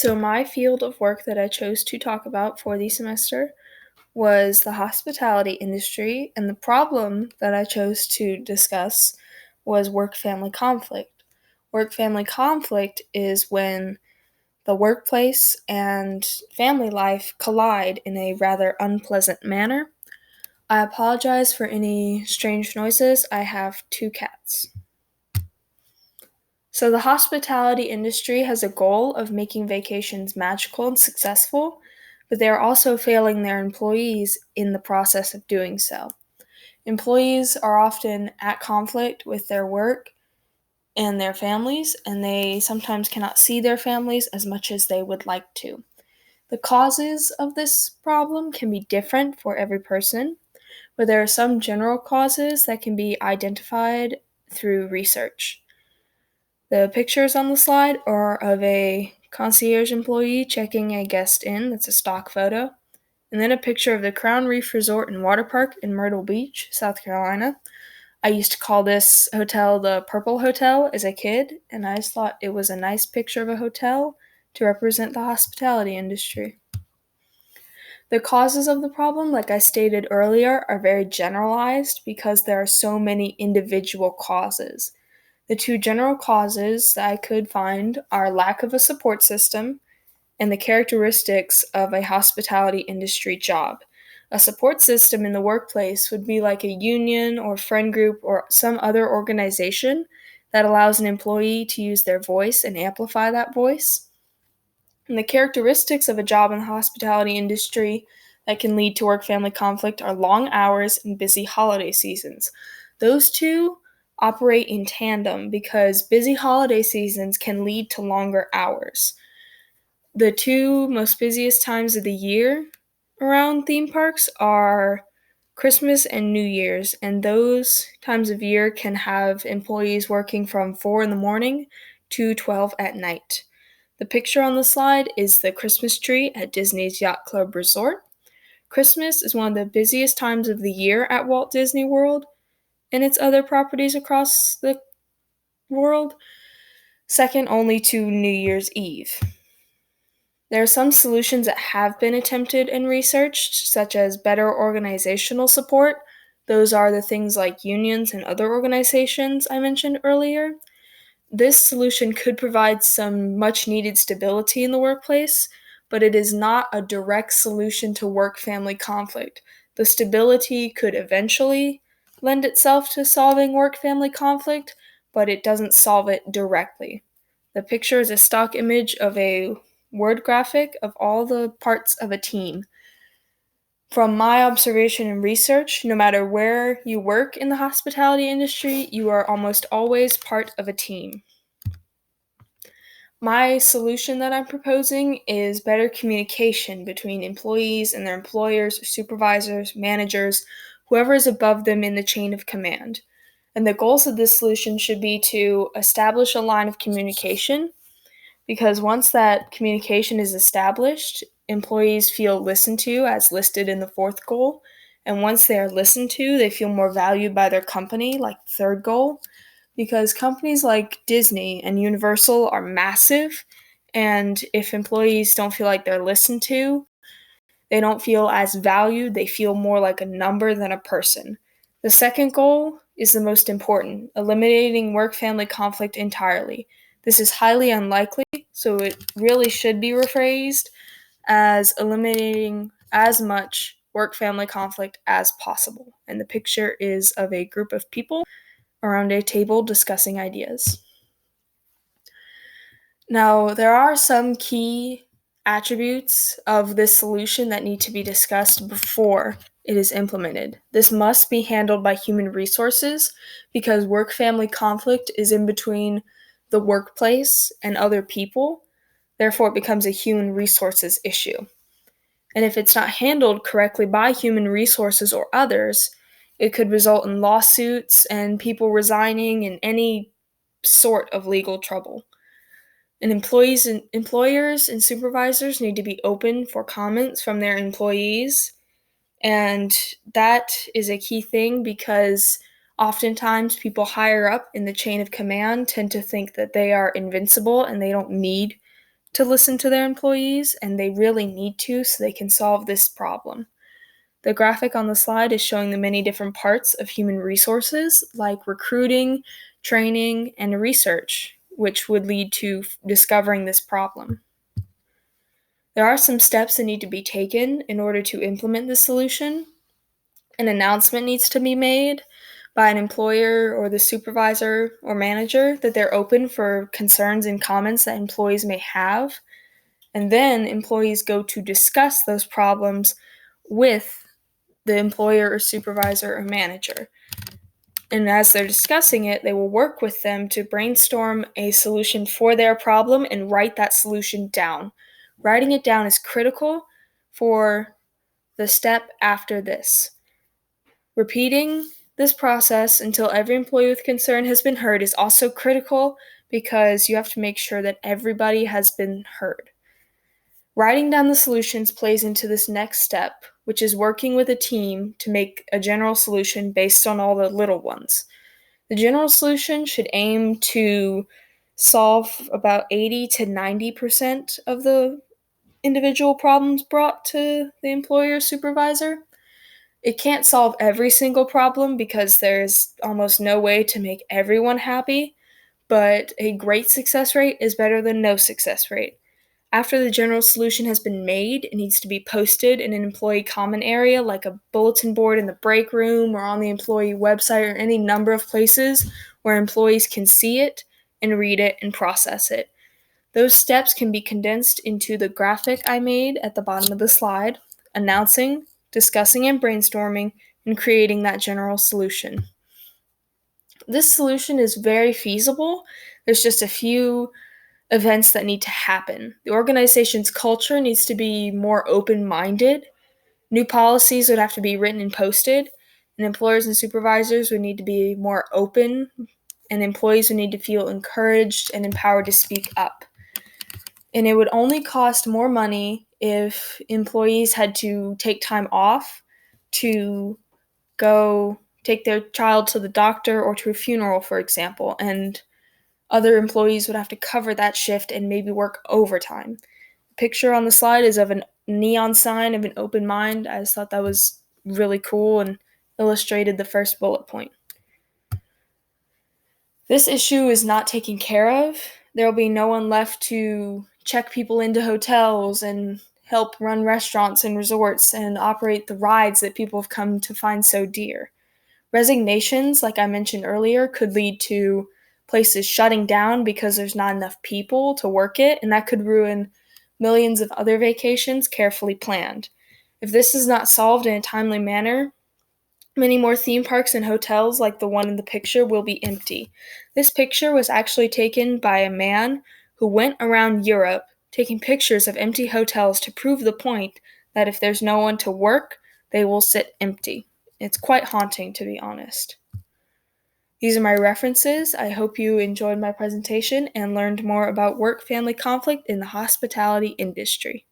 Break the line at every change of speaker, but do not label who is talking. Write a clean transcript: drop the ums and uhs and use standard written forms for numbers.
So my field of work that I chose to talk about for the semester was the hospitality industry, and the problem that I chose to discuss was work-family conflict. Work-family conflict is when the workplace and family life collide in a rather unpleasant manner. I apologize for any strange noises. I have two cats. So, the hospitality industry has a goal of making vacations magical and successful, but they are also failing their employees in the process of doing so. Employees are often at conflict with their work and their families, and they sometimes cannot see their families as much as they would like to. The causes of this problem can be different for every person, but there are some general causes that can be identified through research. The pictures on the slide are of a concierge employee checking a guest in. That's a stock photo. And then a picture of the Crown Reef Resort and Water Park in Myrtle Beach, South Carolina. I used to call this hotel the Purple Hotel as a kid, and I just thought it was a nice picture of a hotel to represent the hospitality industry. The causes of the problem, like I stated earlier, are very generalized because there are so many individual causes. The two general causes that I could find are lack of a support system and the characteristics of a hospitality industry job. A support system in the workplace would be like a union or friend group or some other organization that allows an employee to use their voice and amplify that voice. And the characteristics of a job in the hospitality industry that can lead to work-family conflict are long hours and busy holiday seasons. Those two operate in tandem because busy holiday seasons can lead to longer hours. The two most busiest times of the year around theme parks are Christmas and New Year's, and those times of year can have employees working from 4 in the morning to 12 at night. The picture on the slide is the Christmas tree at Disney's Yacht Club Resort. Christmas is one of the busiest times of the year at Walt Disney World and its other properties across the world, second only to New Year's Eve. There are some solutions that have been attempted and researched, such as better organizational support. Those are the things like unions and other organizations I mentioned earlier. This solution could provide some much needed stability in the workplace, but it is not a direct solution to work-family conflict. The stability could eventually lend itself to solving work-family conflict, but it doesn't solve it directly. The picture is a stock image of a word graphic of all the parts of a team. From my observation and research, no matter where you work in the hospitality industry, you are almost always part of a team. My solution that I'm proposing is better communication between employees and their employers, supervisors, managers, whoever is above them in the chain of command. And the goals of this solution should be to establish a line of communication, because once that communication is established, employees feel listened to as listed in the fourth goal. And once they are listened to, they feel more valued by their company, like the third goal, because companies like Disney and Universal are massive, and if employees don't feel like they're listened to, they don't feel as valued, they feel more like a number than a person. The second goal is the most important, eliminating work-family conflict entirely. This is highly unlikely, so it really should be rephrased as eliminating as much work-family conflict as possible. And the picture is of a group of people around a table discussing ideas. Now, there are some key attributes of this solution that need to be discussed before it is implemented. This must be handled by human resources because work-family conflict is in between the workplace and other people. Therefore, it becomes a human resources issue. And if it's not handled correctly by human resources or others, it could result in lawsuits and people resigning and any sort of legal trouble. And employers and supervisors need to be open for comments from their employees. And that is a key thing because oftentimes people higher up in the chain of command tend to think that they are invincible and they don't need to listen to their employees, and they really need to so they can solve this problem. The graphic on the slide is showing the many different parts of human resources, like recruiting, training, and research, which would lead to discovering this problem. There are some steps that need to be taken in order to implement this solution. An announcement needs to be made by an employer or the supervisor or manager that they're open for concerns and comments that employees may have. And then employees go to discuss those problems with the employer or supervisor or manager. And as they're discussing it, they will work with them to brainstorm a solution for their problem and write that solution down. Writing it down is critical for the step after this. Repeating this process until every employee with concern has been heard is also critical because you have to make sure that everybody has been heard. Writing down the solutions plays into this next step, which is working with a team to make a general solution based on all the little ones. The general solution should aim to solve about 80 to 90% of the individual problems brought to the employer supervisor. It can't solve every single problem because there's almost no way to make everyone happy, but a great success rate is better than no success rate. After the general solution has been made, it needs to be posted in an employee common area like a bulletin board in the break room or on the employee website or any number of places where employees can see it and read it and process it. Those steps can be condensed into the graphic I made at the bottom of the slide, announcing, discussing and brainstorming, and creating that general solution. This solution is very feasible. There's just a few events that need to happen. The organization's culture needs to be more open-minded. New policies would have to be written and posted, and employers and supervisors would need to be more open, and employees would need to feel encouraged and empowered to speak up. And it would only cost more money if employees had to take time off to go take their child to the doctor or to a funeral, for example, and other employees would have to cover that shift and maybe work overtime. The picture on the slide is of a neon sign of an open mind. I just thought that was really cool and illustrated the first bullet point. This issue is not taken care of. There will be no one left to check people into hotels and help run restaurants and resorts and operate the rides that people have come to find so dear. Resignations, like I mentioned earlier, could lead to places shutting down because there's not enough people to work it, and that could ruin millions of other vacations carefully planned. If this is not solved in a timely manner, many more theme parks and hotels like the one in the picture will be empty. This picture was actually taken by a man who went around Europe taking pictures of empty hotels to prove the point that if there's no one to work, they will sit empty. It's quite haunting, to be honest. These are my references. I hope you enjoyed my presentation and learned more about work-family conflict in the hospitality industry.